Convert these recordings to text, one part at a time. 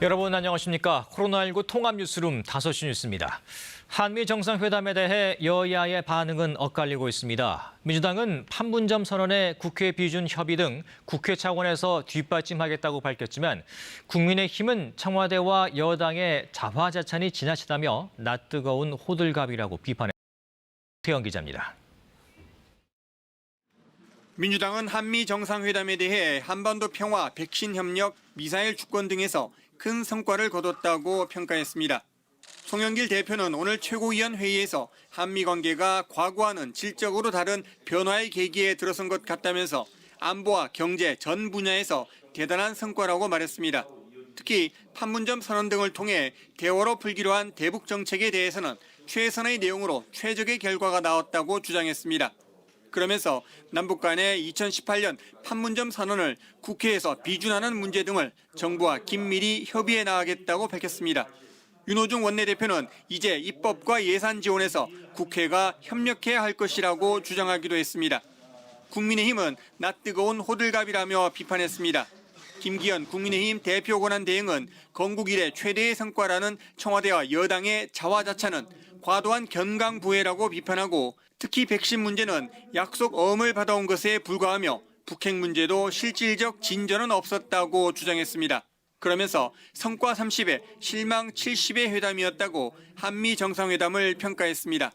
여러분 안녕하십니까? 코로나19 통합 뉴스룸 5시 뉴스입니다. 한미 정상회담에 대해 여야의 반응은 엇갈리고 있습니다. 민주당은 판문점 선언의 국회 비준 협의 등 국회 차원에서 뒷받침하겠다고 밝혔지만 국민의힘은 청와대와 여당의 자화자찬이 지나치다며 낯뜨거운 호들갑이라고 비판했습니다. 태영 기자입니다. 민주당은 한미 정상회담에 대해 한반도 평화, 백신 협력, 미사일 주권 등에서 큰 성과를 거뒀다고 평가했습니다. 송영길 대표는 오늘 최고위원 회의에서 한미 관계가 과거와는 질적으로 다른 변화의 계기에 들어선 것 같다면서 안보와 경제 전 분야에서 대단한 성과라고 말했습니다. 특히 판문점 선언 등을 통해 대화로 풀기로 한 대북 정책에 대해서는 최선의 내용으로 최적의 결과가 나왔다고 주장했습니다. 그러면서 남북 간의 2018년 판문점 선언을 국회에서 비준하는 문제 등을 정부와 긴밀히 협의해 나가겠다고 밝혔습니다. 윤호중 원내대표는 이제 입법과 예산 지원에서 국회가 협력해야 할 것이라고 주장하기도 했습니다. 국민의힘은 낯뜨거운 호들갑이라며 비판했습니다. 김기현 국민의힘 대표 권한 대행은 건국 이래 최대의 성과라는 청와대와 여당의 자화자찬은 과도한 견강부회라고 비판하고 특히 백신 문제는 약속 어음을 받아온 것에 불과하며 북핵 문제도 실질적 진전은 없었다고 주장했습니다. 그러면서 성과 30에 실망 70의 회담이었다고 한미 정상회담을 평가했습니다.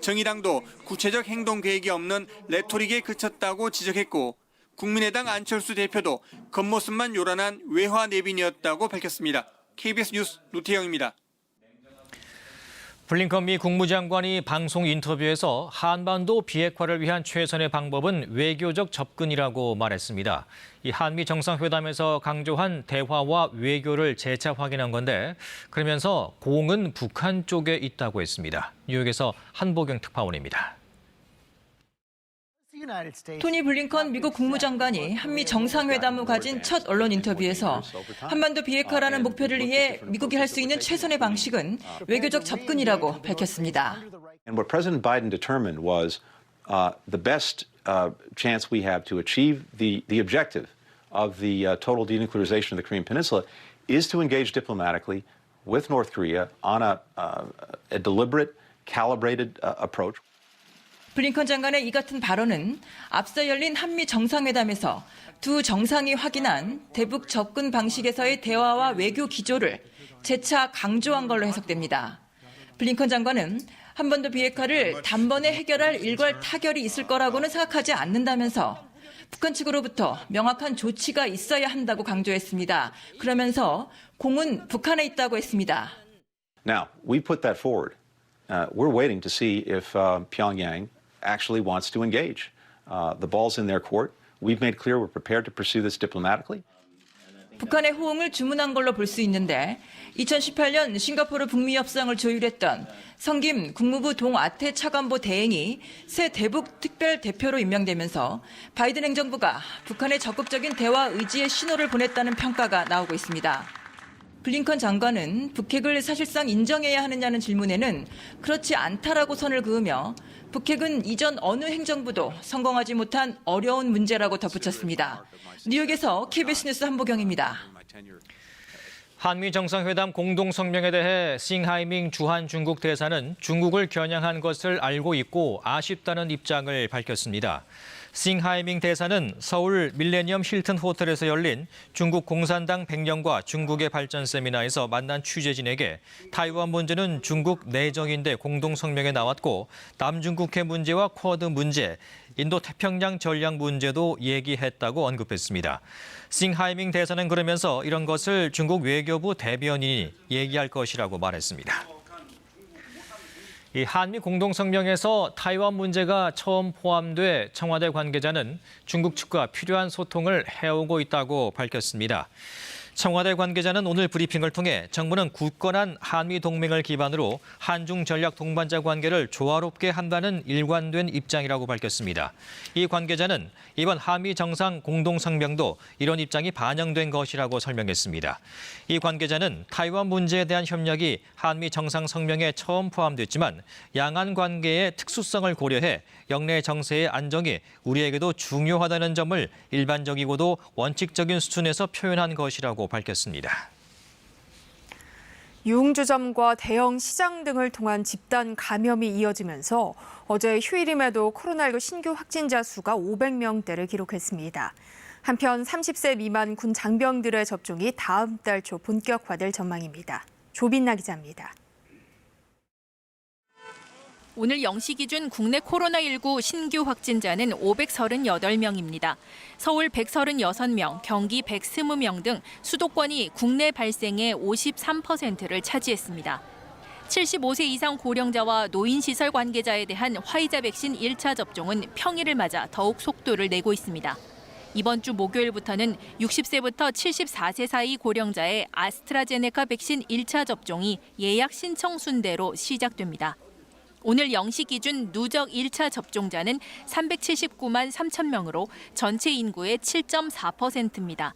정의당도 구체적 행동 계획이 없는 레토릭에 그쳤다고 지적했고 국민의당 안철수 대표도 겉모습만 요란한 외화 내빈이었다고 밝혔습니다. KBS 뉴스 노태영입니다. 블링컨 미 국무장관이 방송 인터뷰에서 한반도 비핵화를 위한 최선의 방법은 외교적 접근이라고 말했습니다. 이 한미 정상회담에서 강조한 대화와 외교를 재차 확인한 건데 그러면서 공은 북한 쪽에 있다고 했습니다. 뉴욕에서 한보경 특파원입니다. 토니 블링컨 미국 국무장관이 한미 정상회담 후 가진 첫 언론 인터뷰에서 한반도 비핵화라는 목표를 위해 미국이 할 수 있는 최선의 방식은 외교적 접근이라고 밝혔습니다. And what President Biden determined was the best chance we have to achieve the objective of the total denuclearization of the Korean Peninsula is to engage diplomatically with North Korea on a deliberate, calibrated approach. 블링컨 장관의 이 같은 발언은 앞서 열린 한미 정상회담에서 두 정상이 확인한 대북 접근 방식에서의 대화와 외교 기조를 재차 강조한 걸로 해석됩니다. 블링컨 장관은 한반도 비핵화를 단번에 해결할 일괄 타결이 있을 거라고는 생각하지 않는다면서 북한 측으로부터 명확한 조치가 있어야 한다고 강조했습니다. 그러면서 공은 북한에 있다고 했습니다. Now, we put that forward. We're waiting to see if Pyongyang actually wants to engage. The ball's in their court. We've made clear we're prepared to pursue this diplomatically. 북한의 호응을 주문한 걸로 볼 수 있는데 2018년 싱가포르 북미 협상을 조율했던 성김 국무부 동아태 차관보 대행이 새 대북 특별 대표로 임명되면서 바이든 행정부가 북한의 적극적인 대화 의지의 신호를 보냈다는 평가가 나오고 있습니다. 블링컨 장관은 북핵을 사실상 인정해야 하느냐는 질문에는 그렇지 않다라고 선을 그으며 북핵은 이전 어느 행정부도 성공하지 못한 어려운 문제라고 덧붙였습니다. 뉴욕에서 KBS 뉴스 한보경입니다. 한미 정상회담 공동성명에 대해 싱하이밍 주한 중국 대사는 중국을 겨냥한 것을 알고 있고 아쉽다는 입장을 밝혔습니다. 싱하이밍 대사는 서울 밀레니엄 힐튼 호텔에서 열린 중국 공산당 100년과 중국의 발전 세미나에서 만난 취재진에게 타이완 문제는 중국 내정인데 공동성명에 나왔고 남중국해 문제와 쿼드 문제, 인도 태평양 전략 문제도 얘기했다고 언급했습니다. 싱하이밍 대사는 그러면서 이런 것을 중국 외교부 대변인이 얘기할 것이라고 말했습니다. 이 한미 공동성명에서 타이완 문제가 처음 포함돼 청와대 관계자는 중국 측과 필요한 소통을 해오고 있다고 밝혔습니다. 청와대 관계자는 오늘 브리핑을 통해 정부는 굳건한 한미 동맹을 기반으로 한중 전략 동반자 관계를 조화롭게 한다는 일관된 입장이라고 밝혔습니다. 이 관계자는 이번 한미 정상 공동성명도 이런 입장이 반영된 것이라고 설명했습니다. 이 관계자는 타이완 문제에 대한 협력이 한미 정상성명에 처음 포함됐지만 양안 관계의 특수성을 고려해 영내 정세의 안정이 우리에게도 중요하다는 점을 일반적이고도 원칙적인 수준에서 표현한 것이라고 밝혔습니다. 유흥주점과 대형 시장 등을 통한 집단 감염이 이어지면서 어제 휴일임에도 코로나19 신규 확진자 수가 500명대를 기록했습니다. 한편 30세 미만 군 장병들의 접종이 다음 달 초 본격화될 전망입니다. 조빈나 기자입니다. 오늘 0시 기준 국내 코로나19 신규 확진자는 538명입니다. 서울 136명, 경기 120명 등 수도권이 국내 발생의 53%를 차지했습니다. 75세 이상 고령자와 노인시설 관계자에 대한 화이자 백신 1차 접종은 평일을 맞아 더욱 속도를 내고 있습니다. 이번 주 목요일부터는 60세부터 74세 사이 고령자의 아스트라제네카 백신 1차 접종이 예약 신청 순대로 시작됩니다. 오늘 0시 기준 누적 1차 접종자는 379만 3천 명으로 전체 인구의 7.4%입니다.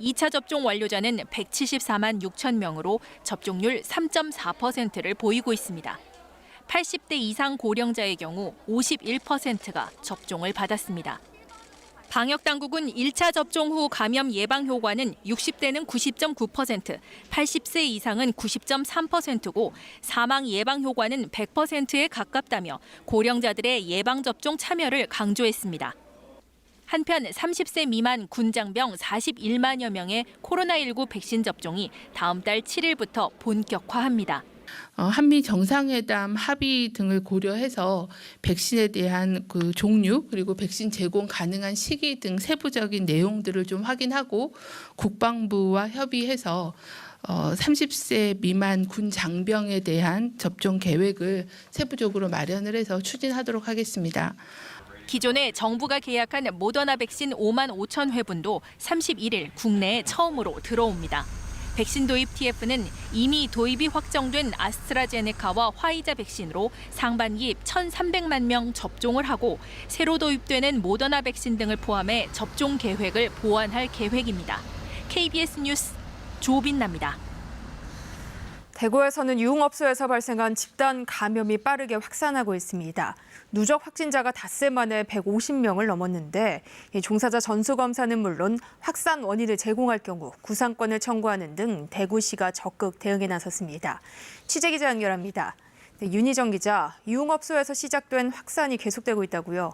2차 접종 완료자는 174만 6천 명으로 접종률 3.4%를 보이고 있습니다. 80대 이상 고령자의 경우 51%가 접종을 받았습니다. 방역당국은 1차 접종 후 감염 예방 효과는 60대는 90.9%, 80세 이상은 90.3%고 사망 예방 효과는 100%에 가깝다며 고령자들의 예방접종 참여를 강조했습니다. 한편 30세 미만 군장병 41만여 명의 코로나19 백신 접종이 다음 달 7일부터 본격화합니다. 한미 정상회담 합의 등을 고려해서 백신에 대한 그 종류 그리고 백신 제공 가능한 시기 등 세부적인 내용들을 좀 확인하고 국방부와 협의해서 30세 미만 군 장병에 대한 접종 계획을 세부적으로 마련을 해서 추진하도록 하겠습니다. 기존에 정부가 계약한 모더나 백신 5만 5천 회분도 31일 국내에 처음으로 들어옵니다. 백신 도입 TF는 이미 도입이 확정된 아스트라제네카와 화이자 백신으로 상반기 1,300만 명 접종을 하고 새로 도입되는 모더나 백신 등을 포함해 접종 계획을 보완할 계획입니다. KBS 뉴스 조빈나입니다. 대구에서는 유흥업소에서 발생한 집단 감염이 빠르게 확산하고 있습니다. 누적 확진자가 닷새 만에 150명을 넘었는데 종사자 전수검사는 물론 확산 원인을 제공할 경우 구상권을 청구하는 등 대구시가 적극 대응에 나섰습니다. 취재기자 연결합니다. 윤희정 기자, 유흥업소에서 시작된 확산이 계속되고 있다고요?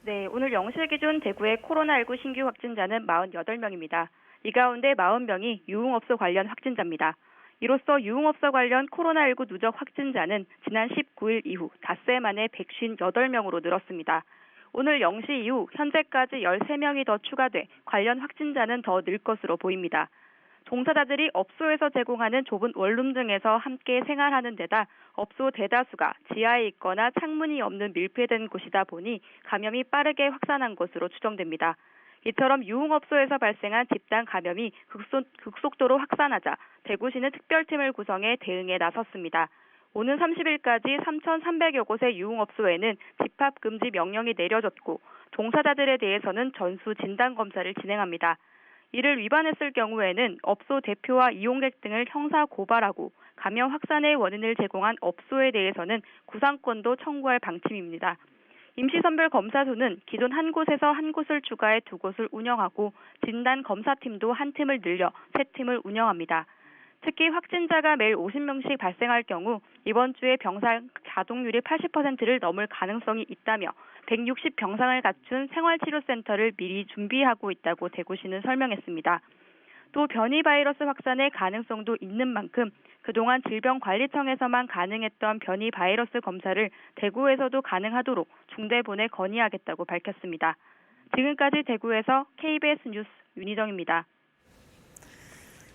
네, 오늘 0시 기준 대구의 코로나19 신규 확진자는 48명입니다. 이 가운데 40명이 유흥업소 관련 확진자입니다. 이로써 유흥업소 관련 코로나19 누적 확진자는 지난 19일 이후 닷새 만에 158명으로 늘었습니다. 오늘 0시 이후 현재까지 13명이 더 추가돼 관련 확진자는 더 늘 것으로 보입니다. 종사자들이 업소에서 제공하는 좁은 원룸 등에서 함께 생활하는 데다 업소 대다수가 지하에 있거나 창문이 없는 밀폐된 곳이다 보니 감염이 빠르게 확산한 것으로 추정됩니다. 이처럼 유흥업소에서 발생한 집단 감염이 극속도로 확산하자 대구시는 특별팀을 구성해 대응에 나섰습니다. 오는 30일까지 3,300여 곳의 유흥업소에는 집합금지 명령이 내려졌고 종사자들에 대해서는 전수 진단검사를 진행합니다. 이를 위반했을 경우에는 업소 대표와 이용객 등을 형사 고발하고 감염 확산의 원인을 제공한 업소에 대해서는 구상권도 청구할 방침입니다. 임시선별 검사소는 기존 한 곳에서 한 곳을 추가해 두 곳을 운영하고 진단검사팀도 한 팀을 늘려 세 팀을 운영합니다. 특히 확진자가 매일 50명씩 발생할 경우 이번 주에 병상 가동률이 80%를 넘을 가능성이 있다며 160병상을 갖춘 생활치료센터를 미리 준비하고 있다고 대구시는 설명했습니다. 또 변이 바이러스 확산의 가능성도 있는 만큼 그동안 질병관리청에서만 가능했던 변이 바이러스 검사를 대구에서도 가능하도록 중대본에 건의하겠다고 밝혔습니다. 지금까지 대구에서 KBS 뉴스 윤희정입니다.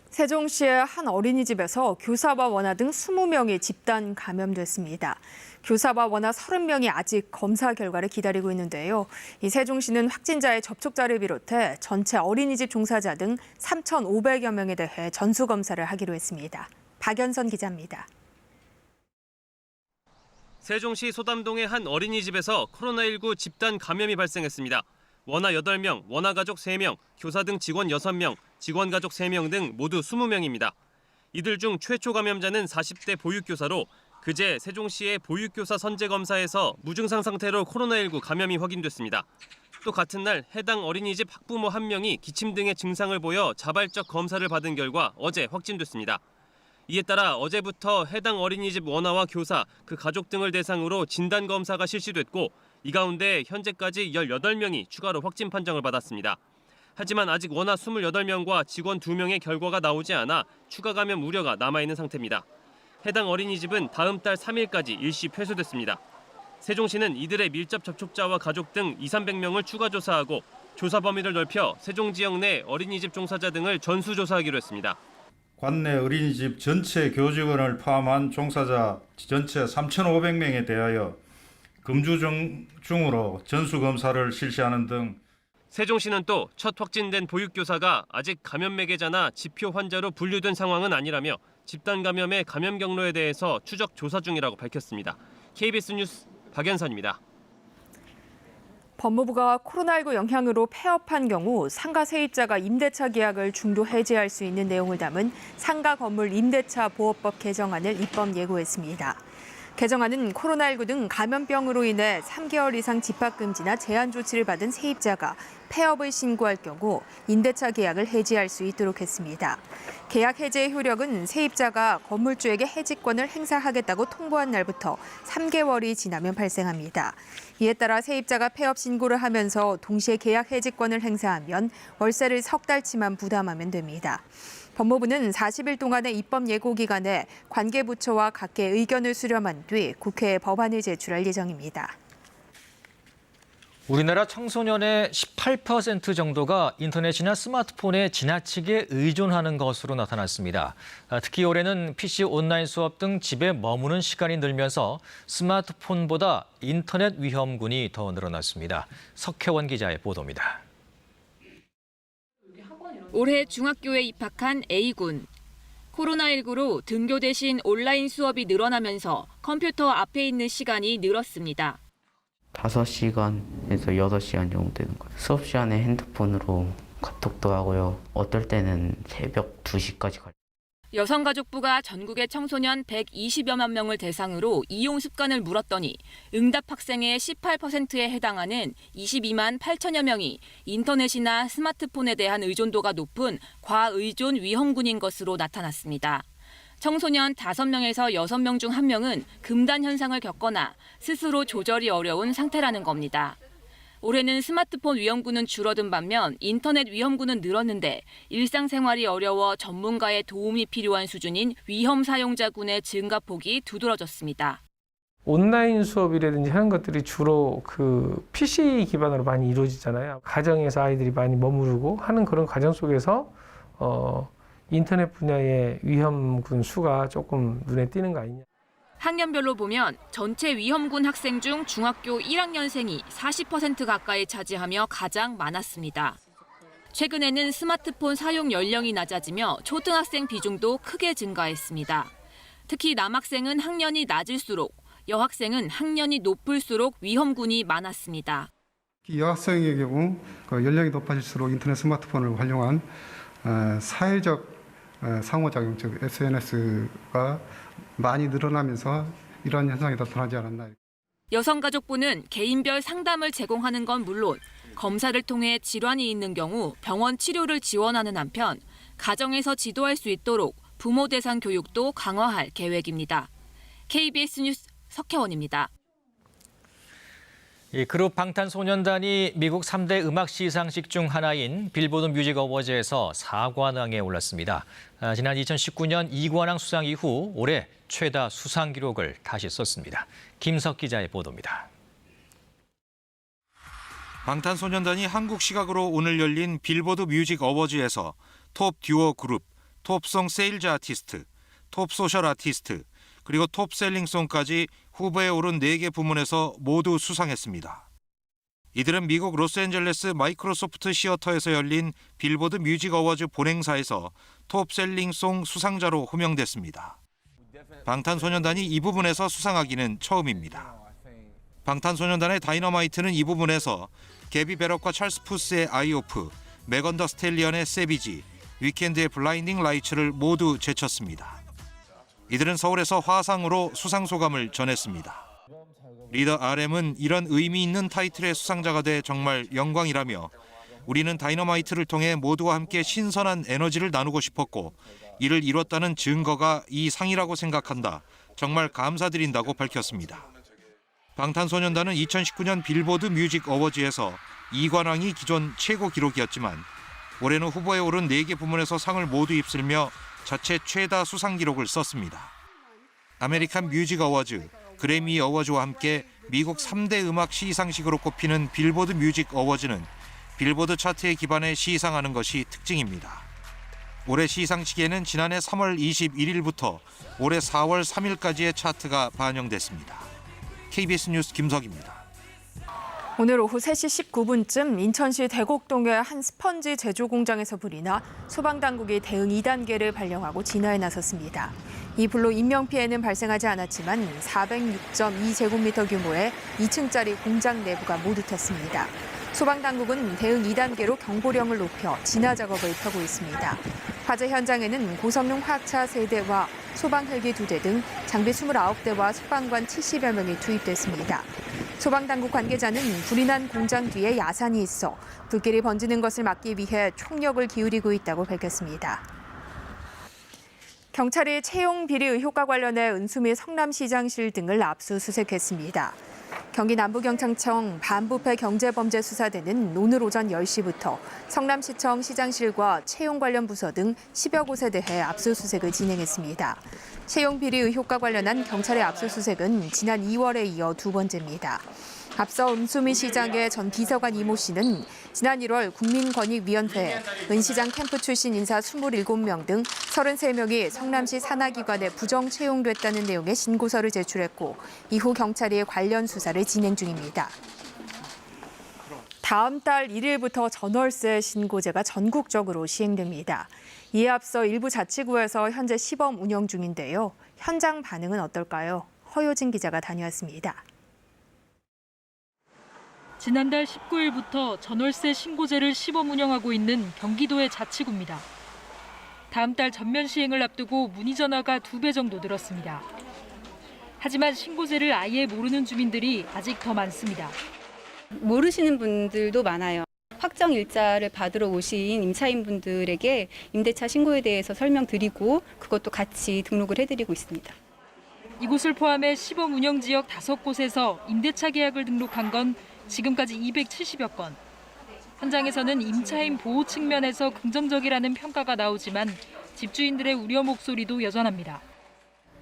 세종시의 한 어린이집에서 교사와 원아 등 20명이 집단 감염됐습니다. 교사와 원아 30명이 아직 검사 결과를 기다리고 있는데요. 이 세종시는 확진자의 접촉자를 비롯해 전체 어린이집 종사자 등 3,500여 명에 대해 전수검사를 하기로 했습니다. 박연선 기자입니다. 세종시 소담동의 한 어린이집에서 코로나19 집단 감염이 발생했습니다. 원아 8명, 원아 가족 3명, 교사 등 직원 6명, 직원 가족 3명 등 모두 20명입니다. 이들 중 최초 감염자는 40대 보육교사로 그제 세종시의 보육교사 선제검사에서 무증상 상태로 코로나19 감염이 확인됐습니다. 또 같은 날 해당 어린이집 학부모 1명이 기침 등의 증상을 보여 자발적 검사를 받은 결과 어제 확진됐습니다. 이에 따라 어제부터 해당 어린이집 원아와 교사, 그 가족 등을 대상으로 진단검사가 실시됐고 이 가운데 현재까지 18명이 추가로 확진 판정을 받았습니다. 하지만 아직 원아 28명과 직원 2명의 결과가 나오지 않아 추가 감염 우려가 남아있는 상태입니다. 해당 어린이집은 다음 달 3일까지 일시 폐쇄됐습니다. 세종시는 이들의 밀접 접촉자와 가족 등 200~300명을 추가 조사하고 조사 범위를 넓혀 세종 지역 내 어린이집 종사자 등을 전수조사하기로 했습니다. 관내 어린이집 전체 교직원을 포함한 종사자 전체 3,500명에 대하여 금주 중으로 전수검사를 실시하는 등 세종시는 또 첫 확진된 보육교사가 아직 감염 매개자나 지표 환자로 분류된 상황은 아니라며 집단 감염의 감염 경로에 대해서 추적 조사 중이라고 밝혔습니다. KBS 뉴스 박연선입니다. 법무부가 코로나19 영향으로 폐업한 경우 상가 세입자가 임대차 계약을 중도 해지할 수 있는 내용을 담은 상가 건물 임대차 보호법 개정안을 입법 예고했습니다. 개정안은 코로나19 등 감염병으로 인해 3개월 이상 집합금지나 제한 조치를 받은 세입자가 폐업을 신고할 경우 임대차 계약을 해지할 수 있도록 했습니다. 계약 해지의 효력은 세입자가 건물주에게 해지권을 행사하겠다고 통보한 날부터 3개월이 지나면 발생합니다. 이에 따라 세입자가 폐업 신고를 하면서 동시에 계약 해지권을 행사하면 월세를 석 달치만 부담하면 됩니다. 법무부는 40일 동안의 입법 예고 기간에 관계부처와 각계 의견을 수렴한 뒤 국회에 법안을 제출할 예정입니다. 우리나라 청소년의 18% 정도가 인터넷이나 스마트폰에 지나치게 의존하는 것으로 나타났습니다. 특히 올해는 PC 온라인 수업 등 집에 머무는 시간이 늘면서 스마트폰보다 인터넷 위험군이 더 늘어났습니다. 석혜원 기자의 보도입니다. 올해 중학교에 입학한 A군. 코로나19로 등교 대신 온라인 수업이 늘어나면서 컴퓨터 앞에 있는 시간이 늘었습니다. 5시간에서 6시간 정도 되는 거예요. 수업 시간에 핸드폰으로 카톡도 하고요. 어떨 때는 새벽 2시까지 가요. 여성가족부가 전국의 청소년 120여만 명을 대상으로 이용 습관을 물었더니 응답 학생의 18%에 해당하는 22만 8천여 명이 인터넷이나 스마트폰에 대한 의존도가 높은 과의존 위험군인 것으로 나타났습니다. 청소년 5명에서 6명 중 1명은 금단 현상을 겪거나 스스로 조절이 어려운 상태라는 겁니다. 올해는 스마트폰 위험군은 줄어든 반면 인터넷 위험군은 늘었는데 일상생활이 어려워 전문가의 도움이 필요한 수준인 위험 사용자군의 증가폭이 두드러졌습니다. 온라인 수업이라든지 하는 것들이 주로 그 PC 기반으로 많이 이루어지잖아요. 가정에서 아이들이 많이 머무르고 하는 그런 과정 속에서 인터넷 분야의 위험군 수가 조금 눈에 띄는 거 아니냐. 학년별로 보면 전체 위험군 학생 중 중학교 1학년생이 40% 가까이 차지하며 가장 많았습니다. 최근에는 스마트폰 사용 연령이 낮아지며 초등학생 비중도 크게 증가했습니다. 특히 남학생은 학년이 낮을수록 여학생은 학년이 높을수록 위험군이 많았습니다. 여학생의 경우 연령이 높아질수록 인터넷 스마트폰을 활용한 사회적 상호작용, 즉 SNS가 많이 늘어나면서 이런 현상이 나타나지 않았나. 여성가족부는 개인별 상담을 제공하는 건 물론 검사를 통해 질환이 있는 경우 병원 치료를 지원하는 한편 가정에서 지도할 수 있도록 부모 대상 교육도 강화할 계획입니다. KBS 뉴스 석혜원입니다. 그룹 방탄소년단이 미국 3대 음악 시상식 중 하나인 빌보드 뮤직 어워즈에서 4관왕에 올랐습니다. 지난 2019년 2관왕 수상 이후 올해 최다 수상 기록을 다시 썼습니다. 김석 기자의 보도입니다. 방탄소년단이 한국 시각으로 오늘 열린 빌보드 뮤직 어워즈에서 톱 듀오 그룹, 톱송 세일즈 아티스트, 톱 소셜 아티스트, 그리고 톱 셀링송까지 후보에 오른 4개 부문에서 모두 수상했습니다. 이들은 미국 로스앤젤레스 마이크로소프트 시어터에서 열린 빌보드 뮤직 어워즈 본행사에서 톱 셀링송 수상자로 호명됐습니다. 방탄소년단이 이 부분에서 수상하기는 처음입니다. 방탄소년단의 다이너마이트는 이 부분에서 게비 베럭과 찰스 푸스의 아이 오프, 메건 더 스텔리언의 세비지, 위켄드의 블라인딩 라이츠를 모두 제쳤습니다. 이들은 서울에서 화상으로 수상 소감을 전했습니다. 리더 RM은 이런 의미 있는 타이틀의 수상자가 돼 정말 영광이라며 우리는 다이너마이트를 통해 모두와 함께 신선한 에너지를 나누고 싶었고 이를 이뤘다는 증거가 이 상이라고 생각한다. 정말 감사드린다고 밝혔습니다. 방탄소년단은 2019년 빌보드 뮤직 어워즈에서 이관왕이 기존 최고 기록이었지만 올해는 후보에 오른 4개 부문에서 상을 모두 휩쓸며 자체 최다 수상 기록을 썼습니다. 아메리칸 뮤직 어워즈, 그래미 어워즈와 함께 미국 3대 음악 시상식으로 꼽히는 빌보드 뮤직 어워즈는 빌보드 차트에 기반해 시상하는 것이 특징입니다. 올해 시상식에는 지난해 3월 21일부터 올해 4월 3일까지의 차트가 반영됐습니다. KBS 뉴스 김석입니다. 오늘 오후 3시 19분쯤 인천시 대곡동의 한 스펀지 제조 공장에서 불이 나 소방당국이 대응 2단계를 발령하고 진화에 나섰습니다. 이 불로 인명피해는 발생하지 않았지만 406.2제곱미터 규모의 2층짜리 공장 내부가 모두 탔습니다. 소방당국은 대응 2단계로 경보령을 높여 진화 작업을 펴고 있습니다. 화재 현장에는 고성능 화차 3대와 소방 헬기 2대 등 장비 29대와 소방관 70여 명이 투입됐습니다. 소방당국 관계자는 불이 난 공장 뒤에 야산이 있어 불길이 번지는 것을 막기 위해 총력을 기울이고 있다고 밝혔습니다. 경찰이 채용 비리 의혹과 관련해 은수미 성남시장실 등을 압수수색했습니다. 경기 남부경찰청 반부패 경제범죄수사대는 오늘 오전 10시부터 성남시청 시장실과 채용 관련 부서 등 10여 곳에 대해 압수수색을 진행했습니다. 채용 비리 의혹과 관련한 경찰의 압수수색은 지난 2월에 이어 두 번째입니다. 앞서 은수미 시장의 전 비서관 이모 씨는 지난 1월 국민권익위원회에 은 시장 캠프 출신 인사 27명 등 33명이 성남시 산하기관에 부정 채용됐다는 내용의 신고서를 제출했고 이후 경찰이 관련 수사를 진행 중입니다. 다음 달 1일부터 전월세 신고제가 전국적으로 시행됩니다. 이에 앞서 일부 자치구에서 현재 시범 운영 중인데요. 현장 반응은 어떨까요? 허효진 기자가 다녀왔습니다. 지난달 19일부터 전월세 신고제를 시범 운영하고 있는 경기도의 자치구입니다. 다음 달 전면 시행을 앞두고 문의 전화가 2배 정도 늘었습니다. 하지만 신고제를 아예 모르는 주민들이 아직 더 많습니다. 모르시는 분들도 많아요. 확정 일자를 받으러 오신 임차인분들에게 임대차 신고에 대해서 설명드리고 그것도 같이 등록을 해드리고 있습니다. 이곳을 포함해 시범 운영 지역 5곳에서 임대차 계약을 등록한 건 지금까지 270여 건. 현장에서는 임차인 보호 측면에서 긍정적이라는 평가가 나오지만 집주인들의 우려 목소리도 여전합니다.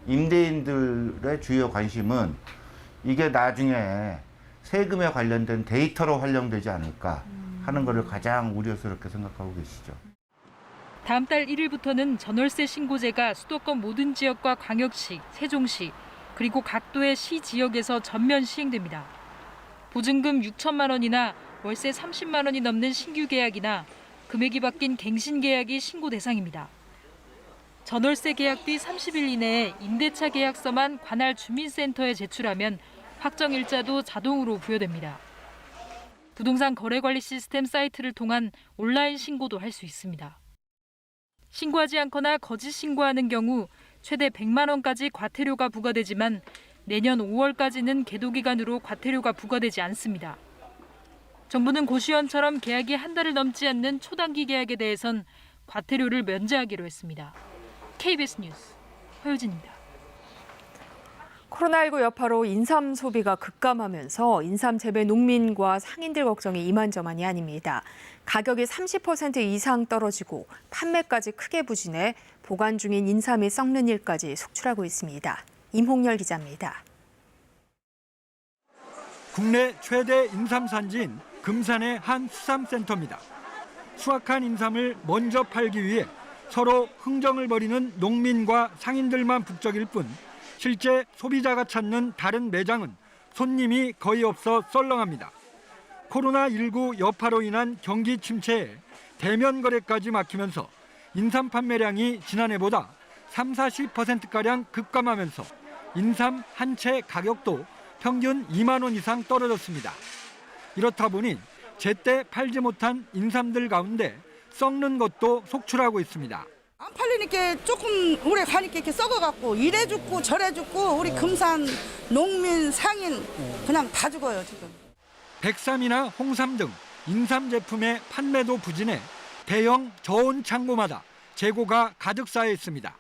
임대인들의 주요 관심은 이게 나중에 세금에 관련된 데이터로 활용되지 않을까 하는 것을 가장 우려스럽게 생각하고 계시죠. 다음 달 1일부터는 전월세 신고제가 수도권 모든 지역과 광역시, 세종시, 그리고 각도의 시 지역에서 전면 시행됩니다. 보증금 6천만 원이나 월세 30만 원이 넘는 신규 계약이나 금액이 바뀐 갱신 계약이 신고 대상입니다. 전월세 계약 뒤 30일 이내에 임대차 계약서만 관할 주민센터에 제출하면 확정 일자도 자동으로 부여됩니다. 부동산 거래관리 시스템 사이트를 통한 온라인 신고도 할 수 있습니다. 신고하지 않거나 거짓 신고하는 경우 최대 100만 원까지 과태료가 부과되지만 내년 5월까지는 계도 기간으로 과태료가 부과되지 않습니다. 정부는 고시원처럼 계약이 한 달을 넘지 않는 초단기 계약에 대해선 과태료를 면제하기로 했습니다. KBS 뉴스 허효진입니다. 코로나19 여파로 인삼 소비가 급감하면서 인삼 재배 농민과 상인들 걱정이 이만저만이 아닙니다. 가격이 30% 이상 떨어지고 판매까지 크게 부진해 보관 중인 인삼이 썩는 일까지 속출하고 있습니다. 임홍열 기자입니다. 국내 최대 인삼 산지인 금산의 한 수산센터입니다. 수확한 인삼을 먼저 팔기 위해 서로 흥정을 벌이는 농민과 상인들만 북적일 뿐 실제 소비자가 찾는 다른 매장은 손님이 거의 없어 썰렁합니다. 코로나19 여파로 인한 경기 침체에 대면 거래까지 막히면서 인삼 판매량이 지난해보다 30-40%가량 급감하면서 인삼 한 채 가격도 평균 2만 원 이상 떨어졌습니다. 이렇다 보니 제때 팔지 못한 인삼들 가운데 썩는 것도 속출하고 있습니다. 안 팔리니까 조금 오래 가니까 이렇게 썩어갖고 이래 죽고 저래 죽고 우리 금산 농민 상인 그냥 다 죽어요 지금. 백삼이나 홍삼 등 인삼 제품의 판매도 부진해 대형 저온 창고마다 재고가 가득 쌓여 있습니다.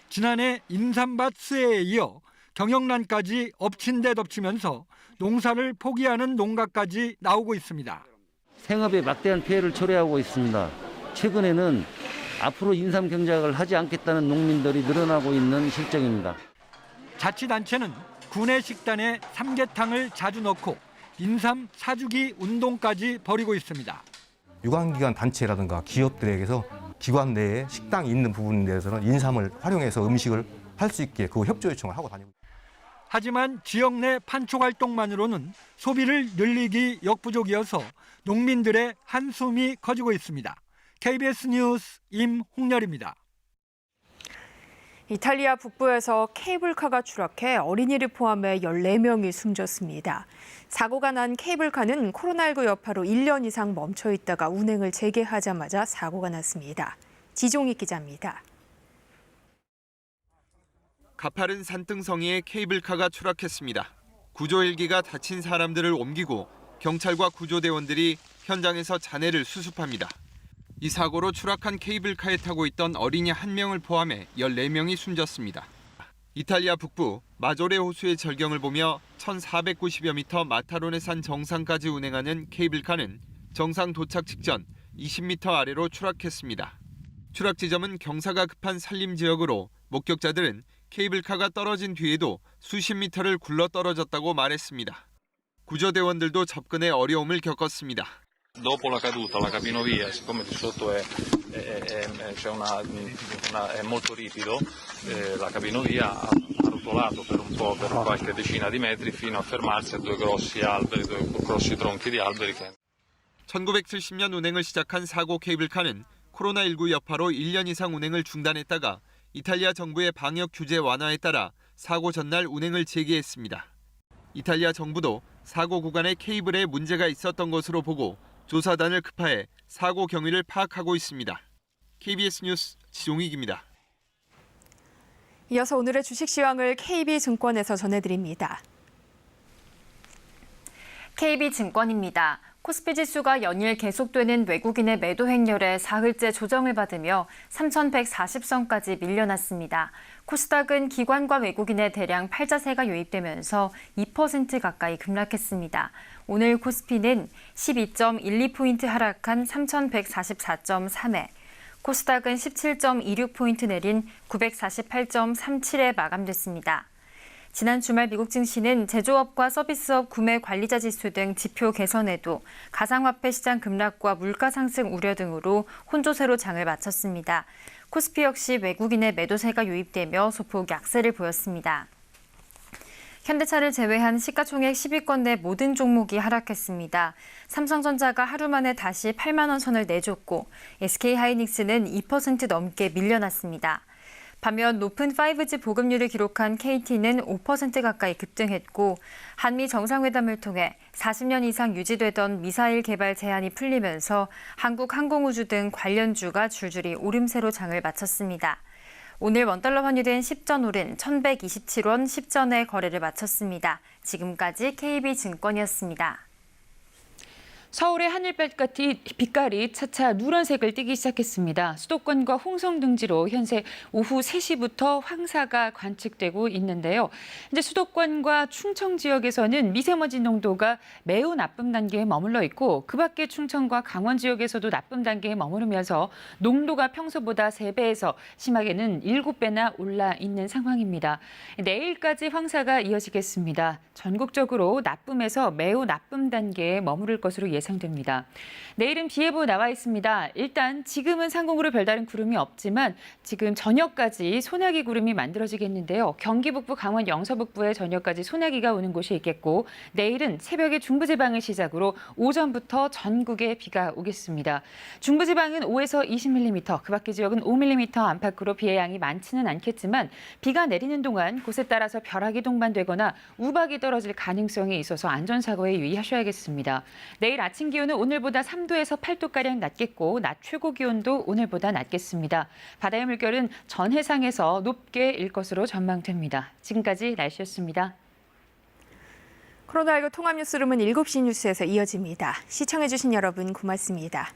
지난해 인삼밭 수해에 이어 경영난까지 엎친 데 덮치면서 농사를 포기하는 농가까지 나오고 있습니다. 생업에 막대한 피해를 초래하고 있습니다. 최근에는 앞으로 인삼 경작을 하지 않겠다는 농민들이 늘어나고 있는 실정입니다. 자치단체는 구내 식단에 삼계탕을 자주 넣고 인삼 사주기 운동까지 벌이고 있습니다. 유관기관 단체라든가 기업들에게서 기관 내에 식당이 있는 부분에 대해서는 인삼을 활용해서 음식을 할 수 있게 그 협조 요청을 하고 다니고 있습니다. 하지만 지역 내 판촉 활동만으로는 소비를 늘리기 역부족이어서 농민들의 한숨이 커지고 있습니다. KBS 뉴스 임홍렬입니다. 이탈리아 북부에서 케이블카가 추락해 어린이를 포함해 14명이 숨졌습니다. 사고가 난 케이블카는 코로나19 여파로 1년 이상 멈춰 있다가 운행을 재개하자마자 사고가 났습니다. 지종익 기자입니다. 가파른 산등성이에 케이블카가 추락했습니다. 구조 헬기가 다친 사람들을 옮기고 경찰과 구조대원들이 현장에서 잔해를 수습합니다. 이 사고로 추락한 케이블카에 타고 있던 어린이 1명을 포함해 14명이 숨졌습니다. 이탈리아 북부 마조레 호수의 절경을 보며 1,490여 미터 마타로네 산 정상까지 운행하는 케이블카는 정상 도착 직전 20m 아래로 추락했습니다. 추락 지점은 경사가 급한 산림 지역으로 목격자들은 케이블카가 떨어진 뒤에도 수십 미터를 굴러 떨어졌다고 말했습니다. 구조대원들도 접근에 어려움을 겪었습니다. Dopo la caduta, la capinovia, siccome di sotto è molto ripido, la capinovia ha rotolato per un po', per qualche decina di metri, fino a fermarsi a due grossi tronchi di alberi. 1970년 운행을 시작한 사고 케이블카는 코로나19 여파로 1년 이상 운행을 중단했다가 이탈리아 정부의 방역 규제 완화에 따라 사고 전날 운행을 재개했습니다. 이탈리아 정부도 사고 구간에 케이블에 문제가 있었던 것으로 보고 조사단을 급파해 사고 경위를 파악하고 있습니다. KBS 뉴스 지종익입니다. 이어서 오늘의 주식 시황을 KB증권에서 전해드립니다. KB증권입니다. 코스피 지수가 연일 계속되는 외국인의 매도 행렬에 사흘째 조정을 받으며 3,140선까지 밀려났습니다. 코스닥은 기관과 외국인의 대량 팔자세가 유입되면서 2% 가까이 급락했습니다. 오늘 코스피는 12.12포인트 하락한 3,144.3에, 코스닥은 17.26포인트 내린 948.37에 마감됐습니다. 지난 주말 미국 증시는 제조업과 서비스업 구매 관리자 지수 등 지표 개선에도 가상화폐 시장 급락과 물가 상승 우려 등으로 혼조세로 장을 마쳤습니다. 코스피 역시 외국인의 매도세가 유입되며 소폭 약세를 보였습니다. 현대차를 제외한 시가총액 10위권 내 모든 종목이 하락했습니다. 삼성전자가 하루 만에 다시 8만 원 선을 내줬고 SK하이닉스는 2% 넘게 밀려났습니다. 반면 높은 5G 보급률을 기록한 KT는 5% 가까이 급등했고 한미 정상회담을 통해 40년 이상 유지되던 미사일 개발 제한이 풀리면서 한국항공우주 등 관련주가 줄줄이 오름세로 장을 마쳤습니다. 오늘 원달러 환율은 10전 오른 1,127원 10전에 거래를 마쳤습니다. 지금까지 KB증권이었습니다. 서울의 하늘빛깔이 차차 누런색을 띠기 시작했습니다. 수도권과 홍성 등지로 현재 오후 3시부터 황사가 관측되고 있는데요. 이제 수도권과 충청 지역에서는 미세먼지 농도가 매우 나쁨 단계에 머물러 있고 그 밖에 충청과 강원 지역에서도 나쁨 단계에 머무르면서 농도가 평소보다 3배에서 심하게는 7배나 올라 있는 상황입니다. 내일까지 황사가 이어지겠습니다. 전국적으로 나쁨에서 매우 나쁨 단계에 머무를 것으로 예상됩니다. 내일은 비 예보 나와 있습니다. 일단 지금은 상공으로 별다른 구름이 없지만 지금 저녁까지 소나기 구름이 만들어지겠는데요. 경기 북부, 강원 영서 북부에 저녁까지 소나기가 오는 곳이 있겠고 내일은 새벽에 중부지방을 시작으로 오전부터 전국에 비가 오겠습니다. 중부지방은 5에서 20mm, 그 밖의 지역은 5mm 안팎으로 비의 양이 많지는 않겠지만 비가 내리는 동안 곳에 따라서 벼락이 동반되거나 우박이 떨어질 가능성이 있어서 안전사고에 유의하셔야겠습니다. 내일 아침 기온은 오늘보다 3도에서 8도가량 낮겠고 낮 최고 기온도 오늘보다 낮겠습니다. 바다의 물결은 전 해상에서 높게 일 것으로 전망됩니다. 지금까지 날씨였습니다. 코로나19 통합 뉴스룸은 7시 뉴스에서 이어집니다. 시청해주신 여러분 고맙습니다.